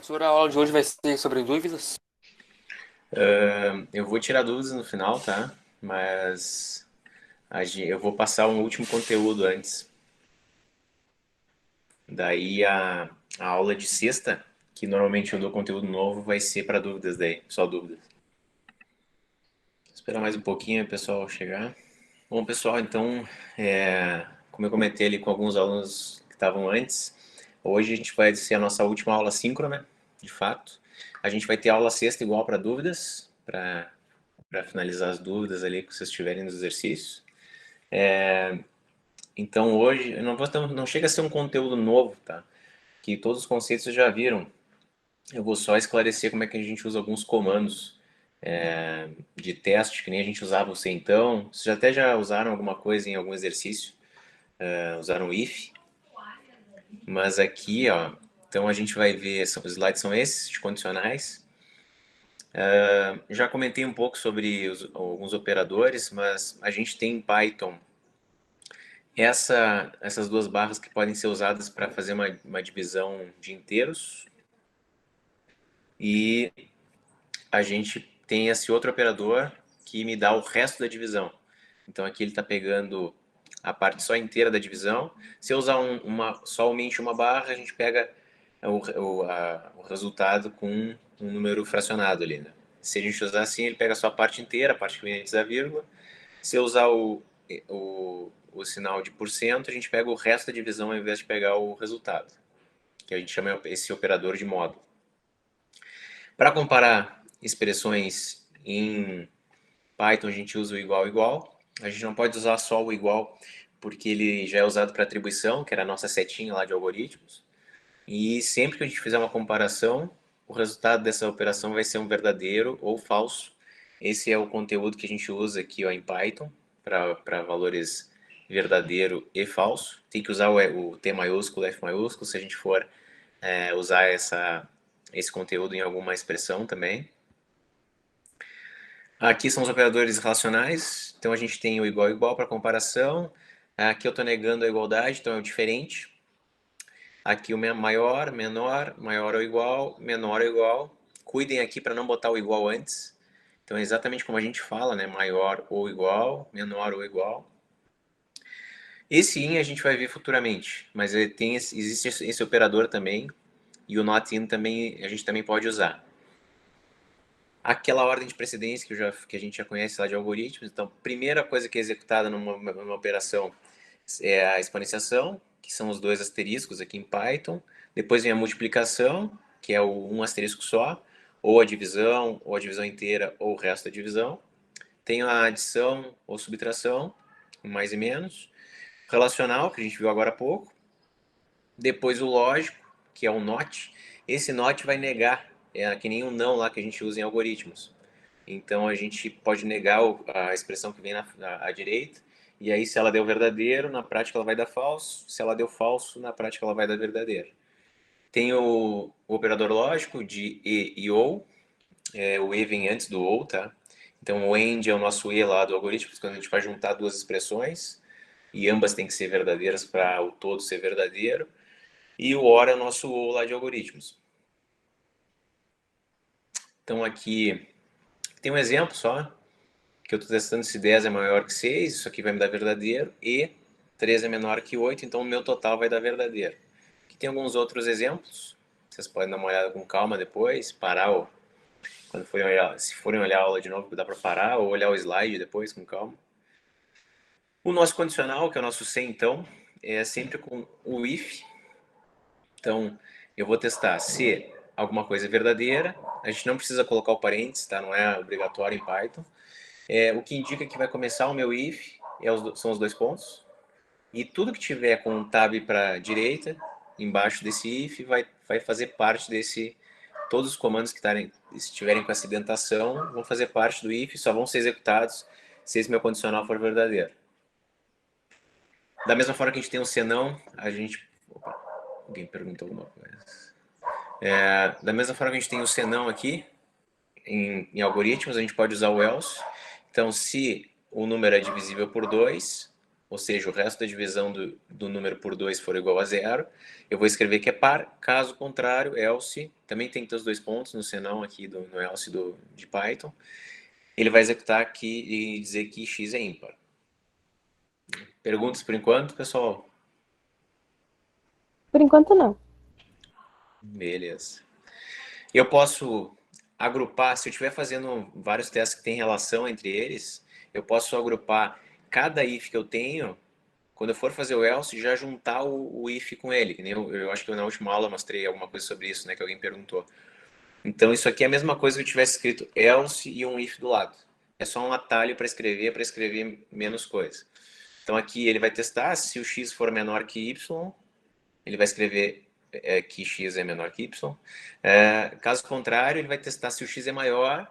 Professor, a aula de hoje vai ser sobre dúvidas. Eu vou tirar dúvidas no final, tá? Mas eu vou passar um último conteúdo antes. Daí a aula de sexta, que normalmente eu dou conteúdo novo, vai ser para dúvidas daí, só dúvidas. Vou esperar mais um pouquinho o pessoal chegar. Bom, pessoal, então, como eu comentei ali com alguns alunos que estavam antes, hoje a gente vai ser a nossa última aula síncrona, de fato. A gente vai ter aula sexta igual para dúvidas, para finalizar as dúvidas ali que vocês tiverem nos exercícios. Então hoje não chega a ser um conteúdo novo, tá? Que todos os conceitos vocês já viram. Eu vou só esclarecer como é que a gente usa alguns comandos de teste, que nem a gente usava o se então. Vocês até já usaram alguma coisa em algum exercício, usaram o if, mas aqui, ó, então a gente vai ver, os slides são esses, de condicionais. Já comentei um pouco sobre alguns operadores, mas a gente tem em Python essas duas barras que podem ser usadas para fazer uma divisão de inteiros e a gente tem esse outro operador que me dá o resto da divisão. Então aqui ele está pegando a parte só inteira da divisão. Se eu usar somente uma barra, a gente pega o resultado com um número fracionado ali. Né? Se a gente usar assim, ele pega só a parte inteira, a parte que vem antes da vírgula. Se eu usar o sinal de porcento, a gente pega o resto da divisão ao invés de pegar o resultado, que a gente chama esse operador de módulo. Para comparar expressões em Python, a gente usa o igual igual. A gente não pode usar só o igual, porque ele já é usado para atribuição, que era a nossa setinha lá de algoritmos. E sempre que a gente fizer uma comparação, o resultado dessa operação vai ser um verdadeiro ou falso. Esse é o conteúdo que a gente usa aqui ó, em Python para valores verdadeiro e falso. Tem que usar o T maiúsculo, F maiúsculo, se a gente for usar esse conteúdo em alguma expressão também. Aqui são os operadores relacionais, então a gente tem o igual igual para comparação. Aqui eu estou negando a igualdade, então é o diferente. Aqui o maior, menor, maior ou igual, menor ou igual. Cuidem aqui para não botar o igual antes. Então é exatamente como a gente fala, né? Maior ou igual, menor ou igual. Esse in a gente vai ver futuramente, mas existe esse operador também, e o not in também a gente também pode usar. Aquela ordem de precedência que a gente já conhece lá de algoritmos. Então, primeira coisa que é executada numa operação é a exponenciação, que são os dois asteriscos aqui em Python. Depois vem a multiplicação, que é o um asterisco só, ou a divisão inteira, ou o resto da divisão. Tem a adição ou subtração, mais e menos. Relacional, que a gente viu agora há pouco. Depois o lógico, que é o not. Esse not vai negar, é que nem o não lá que a gente usa em algoritmos. Então a gente pode negar a expressão que vem à direita, e aí se ela deu verdadeiro, na prática ela vai dar falso, se ela deu falso, na prática ela vai dar verdadeiro. Tem o operador lógico de e ou, o e vem antes do ou, tá? Então o AND é o nosso e lá do algoritmo, quando a gente vai juntar duas expressões, e ambas têm que ser verdadeiras para o todo ser verdadeiro, e o OR é o nosso ou lá de algoritmos. Então aqui tem um exemplo só, que eu estou testando se 10 é maior que 6, isso aqui vai me dar verdadeiro, e 3 é menor que 8, então o meu total vai dar verdadeiro. Aqui tem alguns outros exemplos, vocês podem dar uma olhada com calma depois, parar, quando forem olhar, se forem olhar a aula de novo, dá para parar, ou olhar o slide depois com calma. O nosso condicional, que é o nosso se então, é sempre com o if. Então, eu vou testar se alguma coisa é verdadeira, a gente não precisa colocar o parênteses, tá? Não é obrigatório em Python. O que indica que vai começar o meu if são os dois pontos. E tudo que tiver com um tab para a direita, embaixo desse if, vai fazer parte desse. Todos os comandos que estiverem com essa indentação vão fazer parte do if e só vão ser executados se esse meu condicional for verdadeiro. Da mesma forma que a gente tem um senão, a gente. Opa, alguém perguntou alguma coisa. Da mesma forma que a gente tem o senão aqui, em algoritmos, a gente pode usar o else. Então, se o número é divisível por 2, ou seja, o resto da divisão do número por 2 for igual a zero, eu vou escrever que é par. Caso contrário, else, também tem que ter os dois pontos no senão aqui no else de Python. Ele vai executar aqui e dizer que x é ímpar. Perguntas por enquanto, pessoal? Por enquanto, não. Beleza. Eu posso agrupar, se eu estiver fazendo vários testes que têm relação entre eles, eu posso agrupar cada if que eu tenho, quando eu for fazer o else, já juntar o if com ele. Que nem eu acho que na última aula eu mostrei alguma coisa sobre isso, né, que alguém perguntou. Então isso aqui é a mesma coisa que eu tivesse escrito else e um if do lado. É só um atalho para escrever menos coisa. Então aqui ele vai testar se o x for menor que y, ele vai escrever que x é menor que y. Caso contrário, ele vai testar se o x é maior,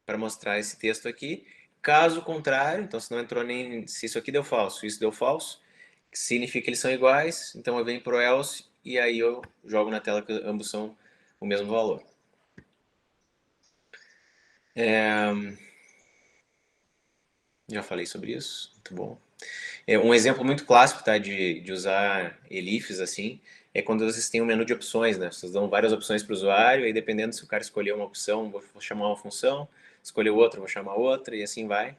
para mostrar esse texto aqui. Caso contrário, então se não entrou nem se isso aqui deu falso, isso deu falso, significa que eles são iguais, então eu venho pro else e aí eu jogo na tela que ambos são o mesmo valor. Já falei sobre isso, muito bom. Um exemplo muito clássico, tá, de usar elifs assim, é quando vocês têm um menu de opções, né? Vocês dão várias opções para o usuário, e dependendo se o cara escolher uma opção, vou chamar uma função, escolher outra, vou chamar outra, e assim vai.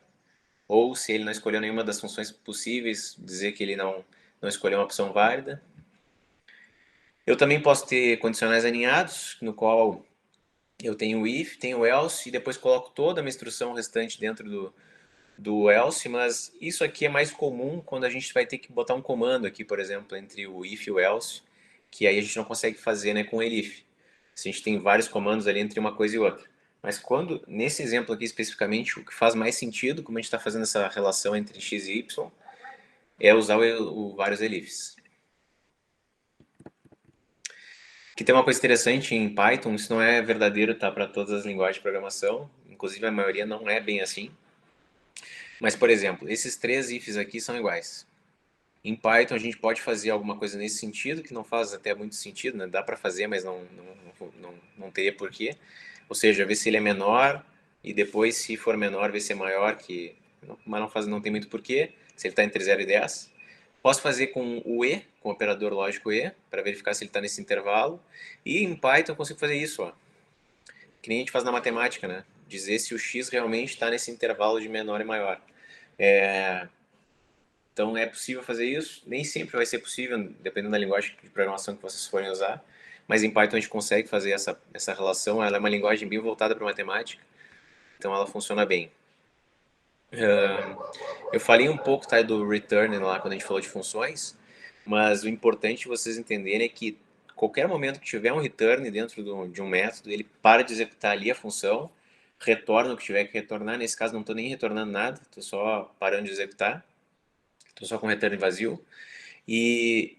Ou se ele não escolheu nenhuma das funções possíveis, dizer que ele não escolheu uma opção válida. Eu também posso ter condicionais alinhados, no qual eu tenho o if, tenho o else, e depois coloco toda a minha instrução restante dentro do else, mas isso aqui é mais comum quando a gente vai ter que botar um comando aqui, por exemplo, entre o if e o else, que aí a gente não consegue fazer, né, com o elif. Se a gente tem vários comandos ali entre uma coisa e outra. Mas quando, nesse exemplo aqui especificamente, o que faz mais sentido, como a gente está fazendo essa relação entre x e y, é usar o vários elifs. Que tem uma coisa interessante em Python, isso não é verdadeiro, tá, para todas as linguagens de programação, inclusive a maioria não é bem assim. Mas, por exemplo, esses três ifs aqui são iguais. Em Python a gente pode fazer alguma coisa nesse sentido, que não faz até muito sentido, né? Dá para fazer, mas não teria porquê. Ou seja, ver se ele é menor e depois, se for menor, ver se é maior, mas não tem muito porquê, se ele está entre 0 e 10. Posso fazer com o e, com o operador lógico e, para verificar se ele está nesse intervalo. E em Python eu consigo fazer isso, ó, que nem a gente faz na matemática, né? Dizer se o x realmente está nesse intervalo de menor e maior. Então é possível fazer isso, nem sempre vai ser possível, dependendo da linguagem de programação que vocês forem usar, mas em Python a gente consegue fazer essa relação, ela é uma linguagem bem voltada para matemática, então ela funciona bem. Eu falei um pouco, tá, do return lá quando a gente falou de funções, mas o importante vocês entenderem é que qualquer momento que tiver um return dentro de um método, ele para de executar ali a função, retorna o que tiver que retornar, nesse caso não estou nem retornando nada, estou só parando de executar, estou só com return vazio, e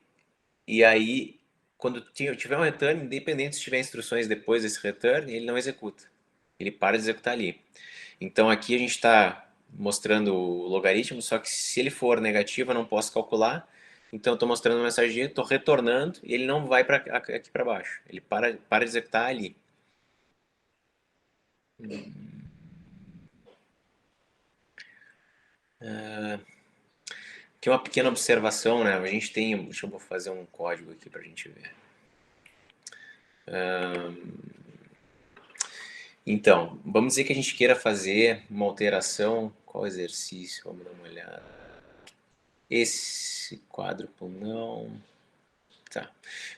aí, quando tiver um return, independente se tiver instruções depois desse return, ele não executa. Ele para de executar ali. Então aqui a gente está mostrando o logaritmo, só que se ele for negativo eu não posso calcular. Então eu estou mostrando uma mensagem, estou retornando e ele não vai aqui para baixo. Ele para de executar ali. Aqui uma pequena observação, né? A gente tem, deixa eu fazer um código aqui para a gente ver. Então, vamos dizer que a gente queira fazer uma alteração. Qual exercício? Vamos dar uma olhada. Esse quádruplo não. Tá.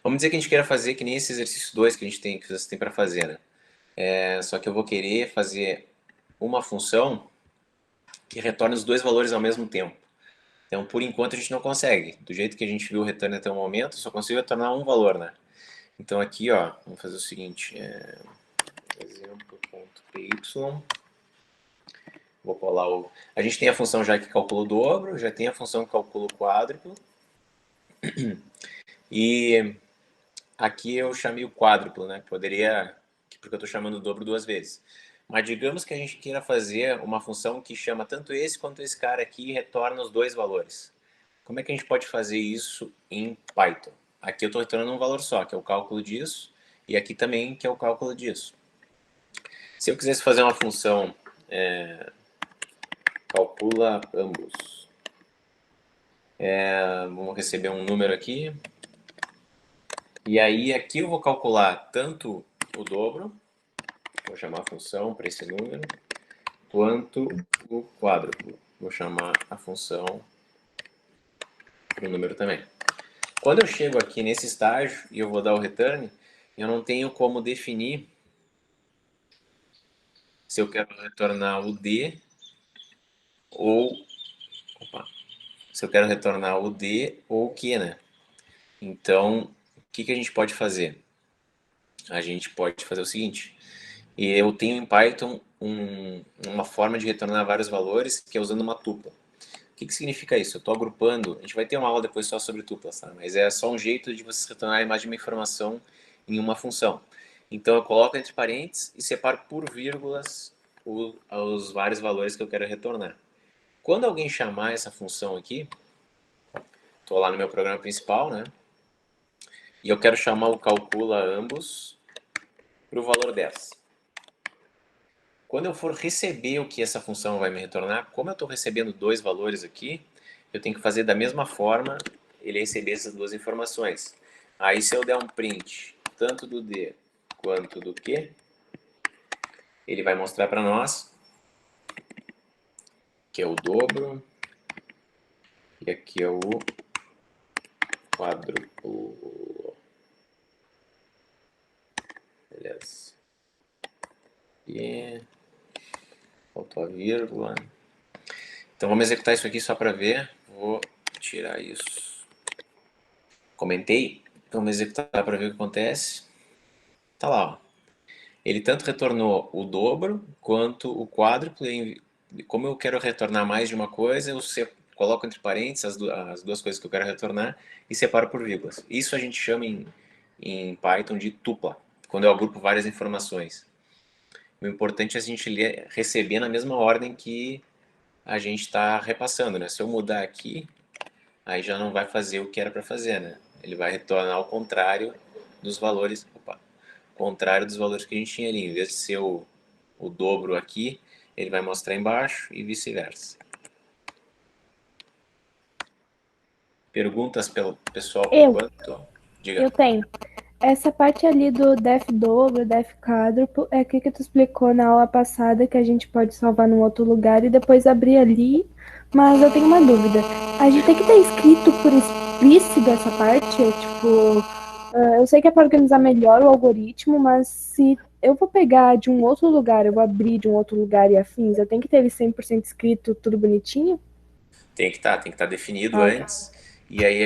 Vamos dizer que a gente queira fazer que nem esse exercício 2 que a gente tem, que você tem para fazer, né? Só que eu vou querer fazer uma função que retorne os dois valores ao mesmo tempo. Então, por enquanto, a gente não consegue. Do jeito que a gente viu o retorno até o momento, só consigo retornar um valor, né? Então aqui, ó, vamos fazer o seguinte. Exemplo.py. Vou colar o... A gente tem a função já que calcula o dobro, já tem a função que calcula o quádruplo. E aqui eu chamei o quádruplo, né? Poderia... Porque eu estou chamando o dobro duas vezes. Mas digamos que a gente queira fazer uma função que chama tanto esse quanto esse cara aqui e retorna os dois valores. Como é que a gente pode fazer isso em Python? Aqui eu estou retornando um valor só, que é o cálculo disso, e aqui também, que é o cálculo disso. Se eu quisesse fazer uma função calcula ambos, Vamos receber um número aqui. E aí aqui eu vou calcular tanto o dobro, vou chamar a função para esse número, quanto o quádruplo. Vou chamar a função para o número também. Quando eu chego aqui nesse estágio e eu vou dar o return, eu não tenho como definir se eu quero retornar o D ou... Opa, se eu quero retornar o D ou o Q, né? Então, o que a gente pode fazer? A gente pode fazer o seguinte, eu tenho em Python uma forma de retornar vários valores que é usando uma tupla. O que significa isso? Eu estou agrupando, a gente vai ter uma aula depois só sobre tuplas, tá? Mas é só um jeito de você retornar mais de uma informação em uma função. Então eu coloco entre parênteses e separo por vírgulas os vários valores que eu quero retornar. Quando alguém chamar essa função aqui, estou lá no meu programa principal, né? E eu quero chamar o calcula ambos para o valor 10. Quando eu for receber o que essa função vai me retornar, como eu estou recebendo dois valores aqui, eu tenho que fazer da mesma forma ele receber essas duas informações. Aí se eu der um print tanto do D quanto do Q, ele vai mostrar para nós que é o dobro e aqui é o quádruplo. Beleza. E faltou a vírgula. Então vamos executar isso aqui só para ver. Vou tirar isso. Comentei. Vamos executar para ver o que acontece. Tá lá, ó. Ele tanto retornou o dobro quanto o quádruplo. E como eu quero retornar mais de uma coisa, eu coloco entre parênteses as duas coisas que eu quero retornar e separo por vírgulas. Isso a gente chama em Python de tupla, quando eu agrupo várias informações. O importante é a gente receber na mesma ordem que a gente está repassando, né? Se eu mudar aqui, aí já não vai fazer o que era para fazer, né? Ele vai retornar ao contrário dos valores, contrário dos valores que a gente tinha ali. Em vez de ser o dobro aqui, ele vai mostrar embaixo e vice-versa. Perguntas pelo pessoal por Eu enquanto? Diga. tenho. Essa parte ali do def dobro, def quádruplo, é aquilo que tu explicou na aula passada, que a gente pode salvar num outro lugar e depois abrir ali. Mas eu tenho uma dúvida. A gente tem que ter escrito por explícito essa parte? Tipo, eu sei que é para organizar melhor o algoritmo, mas se eu vou pegar de um outro lugar, eu vou abrir de um outro lugar e afins, eu tenho que ter ele 100% escrito, tudo bonitinho? Tem que estar definido Ah, tá. antes. E aí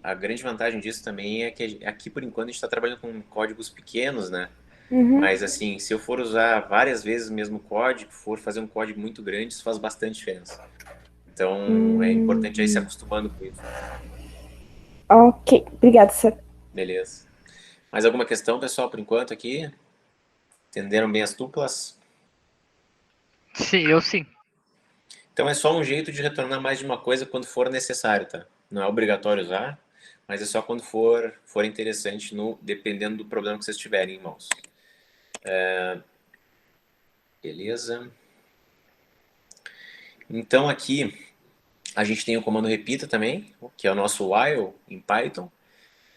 a grande vantagem disso também é que aqui por enquanto a gente está trabalhando com códigos pequenos, né? Uhum. Mas assim, se eu for usar várias vezes o mesmo código, for fazer um código muito grande, isso faz bastante diferença. Então é importante aí se Hum. acostumando com isso. Ok, obrigada, Sir. Beleza. Mais alguma questão, pessoal, por enquanto aqui? Entenderam bem as tuplas? Sim, eu sim. Então é só um jeito de retornar mais de uma coisa quando for necessário, tá? Não é obrigatório usar, mas é só quando for interessante, dependendo do problema que vocês tiverem em mãos. Beleza. Então aqui a gente tem o comando repita também, que é o nosso while em Python.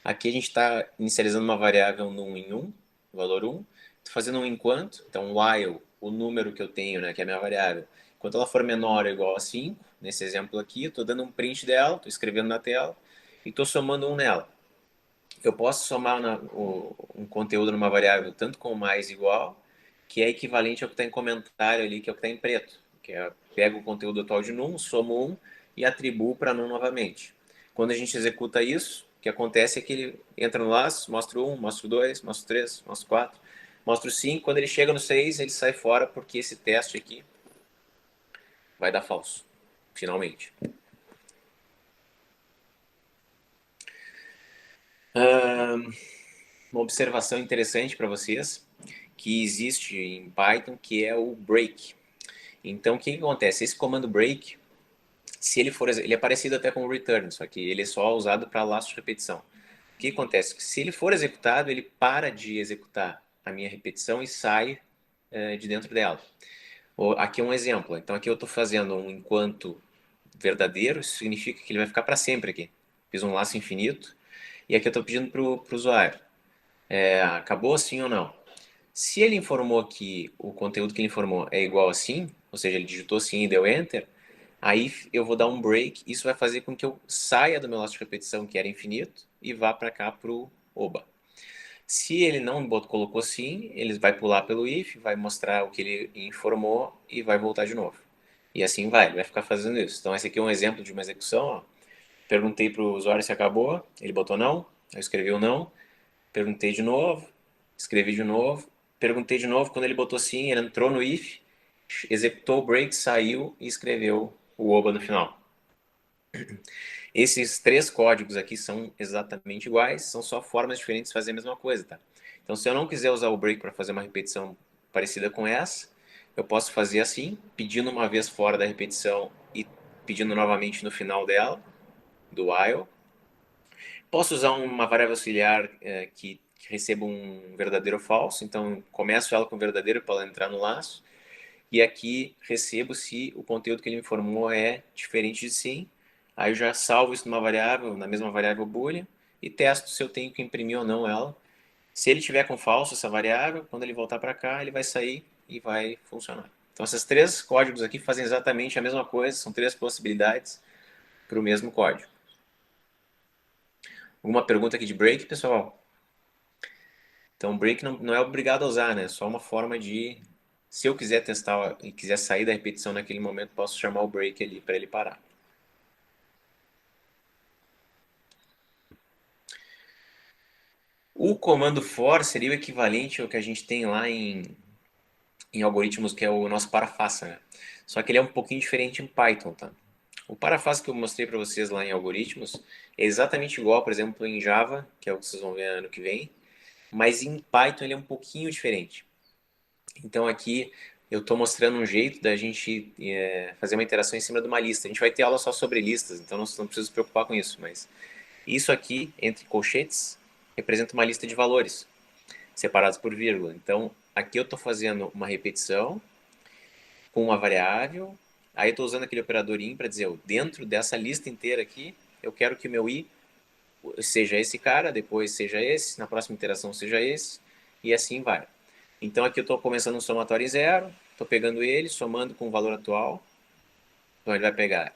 Aqui a gente está inicializando uma variável no 1 em 1, valor 1. Estou fazendo um enquanto, então while, o número que eu tenho, né, que é a minha variável, enquanto ela for menor ou igual a 5, nesse exemplo aqui, eu estou dando um print dela, estou escrevendo na tela e estou somando um nela. Eu posso somar um conteúdo numa variável tanto com mais igual, que é equivalente ao que está em comentário ali, que é o que está em preto. Que é, pego o conteúdo atual de num, somo um e atribuo para num novamente. Quando a gente executa isso, o que acontece é que ele entra no laço, mostra o 1, mostra o 2, mostra o 3, mostra o 4, mostra o 5. Quando ele chega no 6, ele sai fora porque esse teste aqui vai dar falso, finalmente. Uma observação interessante para vocês, que existe em Python, que é o break. Então, o que acontece? Esse comando break, se ele for, ele é parecido até com o return, só que ele é só usado para laço de repetição. O que acontece? Se ele for executado, ele para de executar a minha repetição e sai de dentro dela. Aqui é um exemplo. Então, aqui eu estou fazendo um enquanto verdadeiro, isso significa que ele vai ficar para sempre aqui. Fiz um laço infinito, e aqui eu estou pedindo para o usuário, acabou sim ou não? Se ele informou que o conteúdo que ele informou é igual a sim, ou seja, ele digitou sim e deu enter, aí eu vou dar um break, isso vai fazer com que eu saia do meu laço de repetição, que era infinito, e vá para cá para o oba. Se ele não colocou sim, ele vai pular pelo if, vai mostrar o que ele informou e vai voltar de novo. E assim vai, ele vai ficar fazendo isso. Então esse aqui é um exemplo de uma execução. Ó. Perguntei para o usuário se acabou, ele botou não, eu escrevi o não, perguntei de novo, escrevi de novo, perguntei de novo, quando ele botou sim, ele entrou no if, executou o break, saiu e escreveu o oba no final. Esses 3 códigos aqui são exatamente iguais, são só formas diferentes de fazer a mesma coisa, tá? Então, se eu não quiser usar o break para fazer uma repetição parecida com essa, eu posso fazer assim, pedindo uma vez fora da repetição e pedindo novamente no final dela, do while. Posso usar uma variável auxiliar que receba um verdadeiro ou falso, então começo ela com verdadeiro para ela entrar no laço, e aqui recebo se o conteúdo que ele me informou é diferente de sim. Aí eu já salvo isso numa variável, na mesma variável boolean, e testo se eu tenho que imprimir ou não ela. Se ele tiver com falso essa variável, quando ele voltar para cá, ele vai sair e vai funcionar. Então esses 3 códigos aqui fazem exatamente a mesma coisa, são 3 possibilidades para o mesmo código. Alguma pergunta aqui de break, pessoal? Então break não é obrigado a usar, né? É só uma forma de... Se eu quiser testar e quiser sair da repetição naquele momento, posso chamar o break ali para ele parar. O comando for seria o equivalente ao que a gente tem lá em algoritmos, que é o nosso parafaça, né? Só que ele é um pouquinho diferente em Python, tá? O parafaça que eu mostrei para vocês lá em algoritmos é exatamente igual, por exemplo, em Java, que é o que vocês vão ver ano que vem, mas em Python ele é um pouquinho diferente. Então aqui eu estou mostrando um jeito da gente fazer uma interação em cima de uma lista. A gente vai ter aula só sobre listas, então não precisa se preocupar com isso, mas isso aqui, entre colchetes, representa uma lista de valores, separados por vírgula. Então, aqui eu estou fazendo uma repetição com uma variável, aí eu estou usando aquele operador in para dizer, dentro dessa lista inteira aqui, eu quero que o meu i seja esse cara, depois seja esse, na próxima iteração seja esse, e assim vai. Então, aqui eu estou começando um somatório em 0, estou pegando ele, somando com o valor atual, então ele vai pegar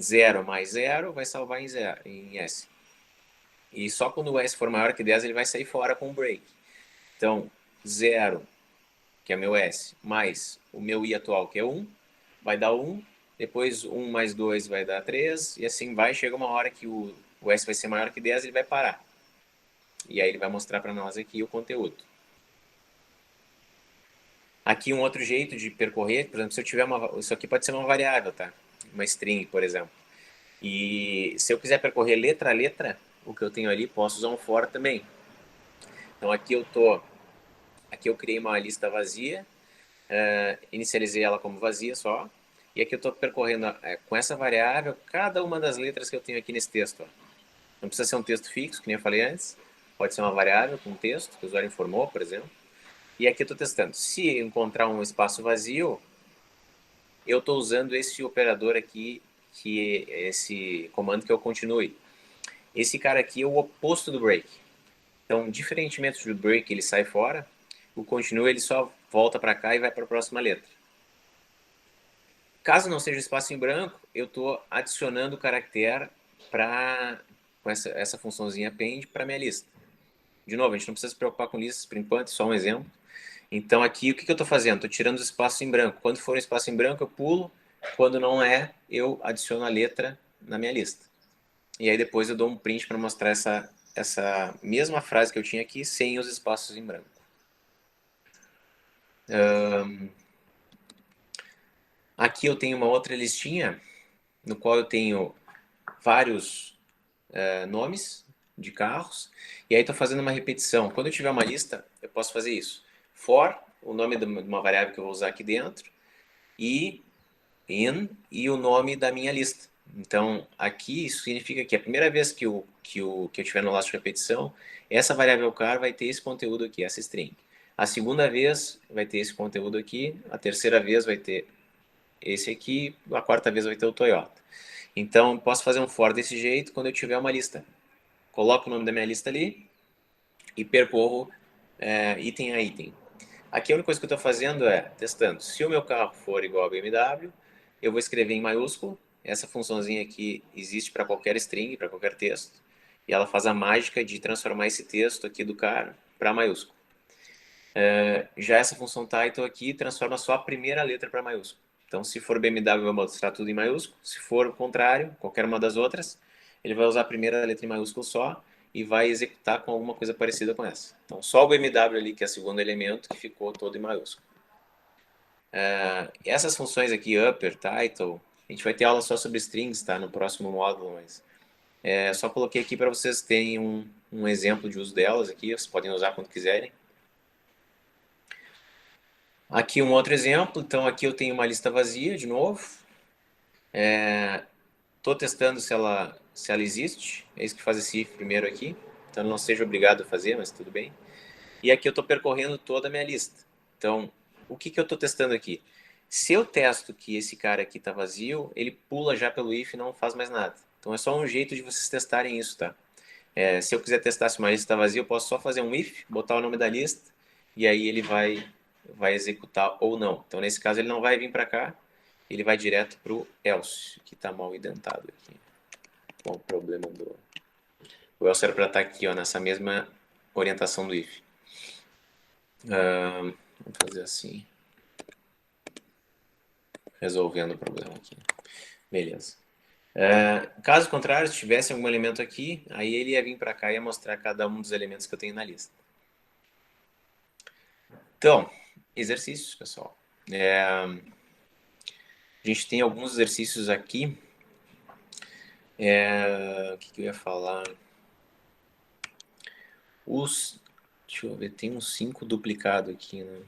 0 mais 0, vai salvar em, 0, em S. E só quando o S for maior que 10, ele vai sair fora com o break. Então, 0, que é meu S, mais o meu I atual, que é 1, vai dar 1. Depois, 1 mais 2 vai dar 3. E assim vai. Chega uma hora que o S vai ser maior que 10, ele vai parar. E aí ele vai mostrar para nós aqui o conteúdo. Aqui um outro jeito de percorrer, por exemplo, se eu tiver isso aqui pode ser uma variável, tá? Uma string, por exemplo. E se eu quiser percorrer letra a letra, o que eu tenho ali, posso usar um for também. Então aqui eu criei uma lista vazia, inicializei ela como vazia só, e aqui eu estou percorrendo com essa variável cada uma das letras que eu tenho aqui nesse texto. Ó. Não precisa ser um texto fixo, que nem eu falei antes, pode ser uma variável com um texto que o usuário informou, por exemplo. E aqui eu estou testando. Se encontrar um espaço vazio, eu estou usando esse operador aqui, que é esse comando que eu continue. Esse cara aqui é o oposto do break. Então, diferentemente do break, ele sai fora, o continue ele só volta para cá e vai para a próxima letra. Caso não seja espaço em branco, eu estou adicionando o caractere com essa funçãozinha append para minha lista. De novo, a gente não precisa se preocupar com listas por enquanto, só um exemplo. Então aqui o que eu estou fazendo? Estou tirando os espaços em branco. Quando for um espaço em branco eu pulo, quando não é, eu adiciono a letra na minha lista. E aí depois eu dou um print para mostrar essa mesma frase que eu tinha aqui, sem os espaços em branco. Aqui eu tenho uma outra listinha, no qual eu tenho vários nomes de carros, e aí estou fazendo uma repetição. Quando eu tiver uma lista, eu posso fazer isso. For, o nome de uma variável que eu vou usar aqui dentro, e in, e o nome da minha lista. Então, aqui isso significa que a primeira vez que eu tiver no laço de repetição, essa variável car vai ter esse conteúdo aqui, essa string. A segunda vez vai ter esse conteúdo aqui, a terceira vez vai ter esse aqui, a quarta vez vai ter o Toyota. Então, posso fazer um for desse jeito quando eu tiver uma lista. Coloco o nome da minha lista ali e percorro item a item. Aqui a única coisa que eu estou fazendo é testando. Se o meu carro for igual a BMW, eu vou escrever em maiúsculo. Essa funçãozinha aqui existe para qualquer string, para qualquer texto. E ela faz a mágica de transformar esse texto aqui do cara para maiúsculo. Já essa função title aqui transforma só a primeira letra para maiúsculo. Então, se for BMW, vai mostrar tudo em maiúsculo. Se for o contrário, qualquer uma das outras, ele vai usar a primeira letra em maiúsculo só e vai executar com alguma coisa parecida com essa. Então, só o BMW ali, que é o segundo elemento, que ficou todo em maiúsculo. Essas funções aqui, upper, title, a gente vai ter aula só sobre strings, tá? No próximo módulo, mas só coloquei aqui para vocês terem um exemplo de uso delas aqui, vocês podem usar quando quiserem. Aqui um outro exemplo, então aqui eu tenho uma lista vazia de novo. Estou testando se ela existe, é isso que faz esse if primeiro aqui, então não seja obrigado a fazer, mas tudo bem. E aqui eu estou percorrendo toda a minha lista. Então, o que eu estou testando aqui? Se eu testo que esse cara aqui está vazio, ele pula já pelo if e não faz mais nada. Então é só um jeito de vocês testarem isso, tá? Se eu quiser testar se uma lista está vazia, eu posso só fazer um if, botar o nome da lista, e aí ele vai executar ou não. Então, nesse caso, ele não vai vir para cá, ele vai direto para o else, que está mal indentado aqui. Qual o problema do... O else era para estar aqui, ó, nessa mesma orientação do if. Vamos fazer assim. Resolvendo o problema aqui. Beleza. Caso contrário, se tivesse algum elemento aqui, aí ele ia vir para cá e ia mostrar cada um dos elementos que eu tenho na lista. Então, exercícios, pessoal. A gente tem alguns exercícios aqui. O que eu ia falar? Deixa eu ver, tem uns 5 duplicado aqui, né?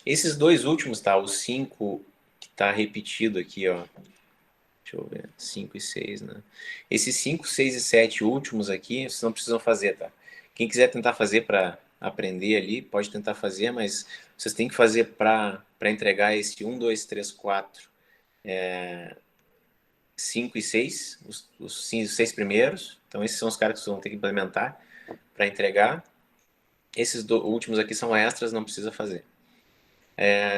Esses dois últimos, tá? Os 5 que tá repetido aqui, ó. Deixa eu ver, 5 e 6, né? Esses 5, 6 e 7 últimos aqui, vocês não precisam fazer, tá? Quem quiser tentar fazer para aprender ali, pode tentar fazer, mas vocês têm que fazer para entregar esse 1, 2, 3, 4, 5 e 6, os 6 primeiros. Então, esses são os caras que vocês vão ter que implementar para entregar. Esses últimos aqui são extras, não precisa fazer.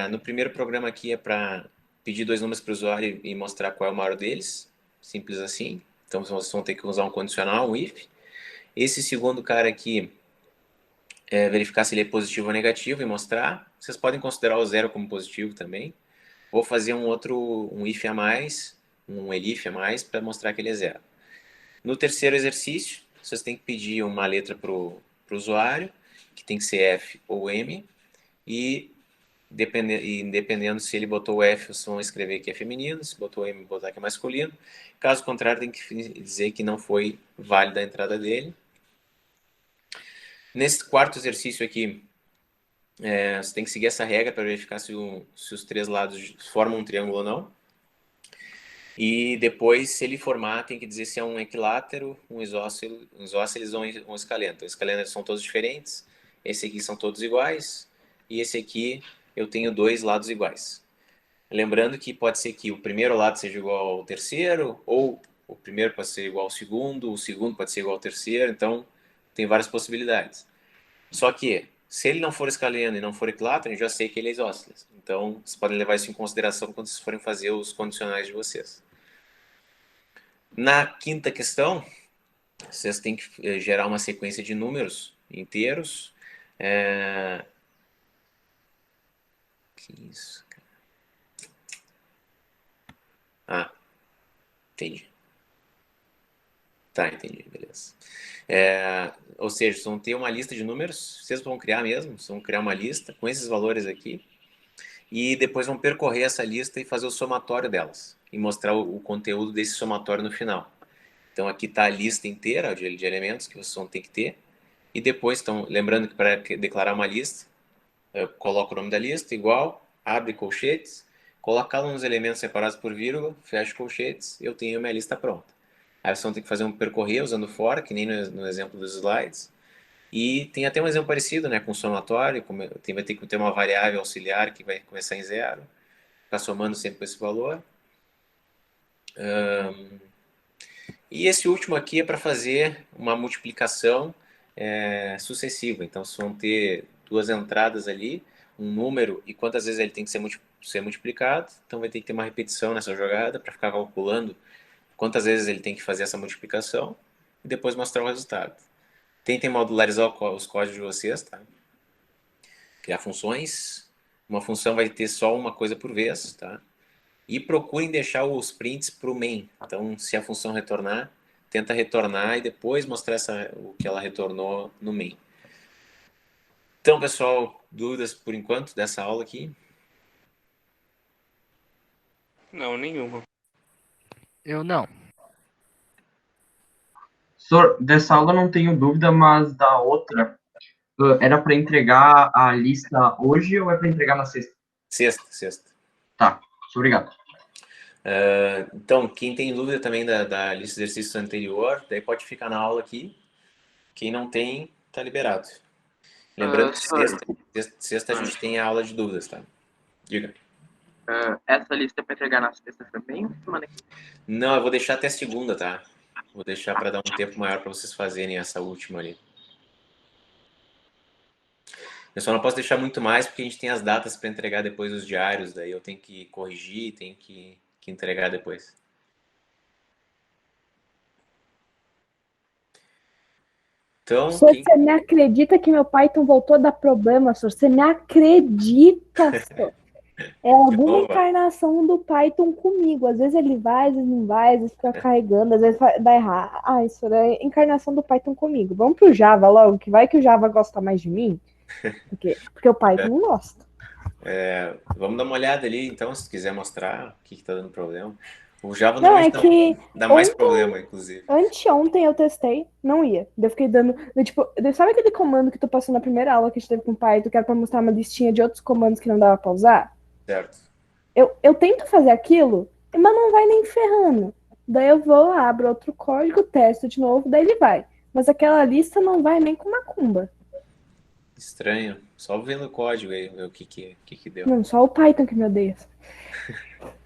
No primeiro programa aqui é para pedir 2 números para o usuário e mostrar qual é o maior deles. Simples assim. Então, vocês vão ter que usar um condicional, um if. Esse segundo cara aqui verificar se ele é positivo ou negativo e mostrar. Vocês podem considerar o 0 como positivo também. Vou fazer um if a mais, um elif a mais, para mostrar que ele é 0. No terceiro exercício, vocês têm que pedir uma letra para o usuário, que tem que ser F ou M, e dependendo se ele botou o F, vocês vão escrever que é feminino, se botou o M, botar que é masculino. Caso contrário, tem que dizer que não foi válida a entrada dele. Nesse quarto exercício aqui, você tem que seguir essa regra para verificar se os 3 lados formam um triângulo ou não. E depois, se ele formar, tem que dizer se é um equilátero, um isósceles ou um escaleno. Os escalenos são todos diferentes, esse aqui são todos iguais, e esse aqui eu tenho 2 lados iguais. Lembrando que pode ser que o primeiro lado seja igual ao terceiro, ou o primeiro pode ser igual ao segundo, o segundo pode ser igual ao terceiro, então tem várias possibilidades. Só que, se ele não for escaleno e não for equilátero, eu já sei que ele é isósceles. Então, vocês podem levar isso em consideração quando vocês forem fazer os condicionais de vocês. Na quinta questão, vocês têm que gerar uma sequência de números inteiros. Que isso, cara? Entendi. Tá, entendi, beleza. Ou seja, vocês vão ter uma lista de números, vocês vão criar mesmo, vocês vão criar uma lista com esses valores aqui, e depois vão percorrer essa lista e fazer o somatório delas, e mostrar o conteúdo desse somatório no final. Então aqui está a lista inteira de elementos que vocês vão ter que ter, e depois, lembrando que para declarar uma lista, eu coloco o nome da lista, igual, abre colchetes, coloco cada um dos elementos separados por vírgula, fecho colchetes, eu tenho a minha lista pronta. Aí vocês vão ter que fazer um percorrer usando for, que nem no exemplo dos slides. E tem até um exemplo parecido, né, com somatório, vai ter que ter uma variável auxiliar que vai começar em 0, ficar somando sempre com esse valor. E esse último aqui é para fazer uma multiplicação sucessiva. Então, se vão ter duas entradas ali, um número e quantas vezes ele tem que ser multiplicado. Então, vai ter que ter uma repetição nessa jogada para ficar calculando quantas vezes ele tem que fazer essa multiplicação e depois mostrar o resultado. Tentem modularizar os códigos de vocês, tá? Criar funções. Uma função vai ter só uma coisa por vez, tá? E procurem deixar os prints para o main. Então, se a função retornar, tenta retornar e depois mostrar o que ela retornou no main. Então, pessoal, dúvidas por enquanto dessa aula aqui? Não, nenhuma. Eu não. Senhor, dessa aula eu não tenho dúvida, mas da outra, era para entregar a lista hoje ou é para entregar na sexta? Sexta. Tá, muito obrigado. Então, quem tem dúvida também da lista de exercícios anterior, daí pode ficar na aula aqui. Quem não tem, tá liberado. Lembrando que sexta a gente tem a aula de dúvidas, tá? Diga. Essa lista é para entregar na sexta também? Não, eu vou deixar até segunda, tá? Vou deixar para dar um tempo maior para vocês fazerem essa última ali. Eu só não posso deixar muito mais porque a gente tem as datas para entregar depois os diários, daí eu tenho que corrigir, tenho que entregar depois. Então, Senhor, você me acredita que meu Python voltou a dar problema, senhor? Você me acredita, senhor? É alguma encarnação do Python comigo. Às vezes ele vai, às vezes não vai, às vezes fica carregando, às vezes dá errado. Ah, isso é encarnação do Python comigo. Vamos pro Java logo, que vai que o Java gosta mais de mim. Porque o Python não gosta. Vamos dar uma olhada ali, então, se quiser mostrar o que tá dando problema. O Java não é que dá mais problema, inclusive. Anteontem eu testei, não ia. Eu fiquei dando. Tipo, sabe aquele comando que tu passou na primeira aula que a gente teve com o Python, que era pra mostrar uma listinha de outros comandos que não dava pra usar? Certo. Eu tento fazer aquilo, mas não vai nem ferrando. Daí eu vou, abro outro código, testo de novo, daí ele vai. Mas aquela lista não vai nem com macumba. Estranho. Só vendo o código aí, ver o que deu. Não, só o Python que me odeia.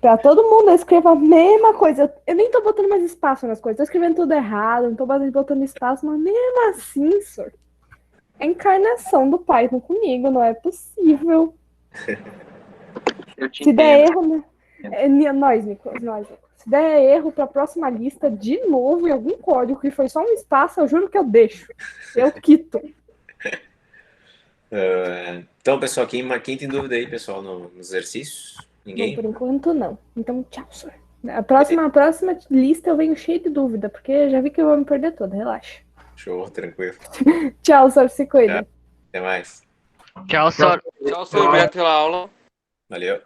Pra todo mundo eu escrevo a mesma coisa. Eu nem tô botando mais espaço nas coisas. Tô escrevendo tudo errado, não tô botando espaço, mas mesmo assim, senhor. É a encarnação do Python comigo, não é possível. Se der erro, né? Nós, Nicolas. Se der erro pra próxima lista, de novo, em algum código que foi só um espaço, eu juro que eu deixo. Eu quito. Então, pessoal, quem tem dúvida aí, pessoal, nos exercícios? Ninguém? Não, por enquanto não. Então, tchau, senhor. A próxima lista eu venho cheio de dúvida, porque já vi que eu vou me perder toda, relaxa. Show, tranquilo. Tchau, senhor, se cuida. Até mais. Tchau, senhor. Tchau, senhor. Obrigado pela aula. Valeu.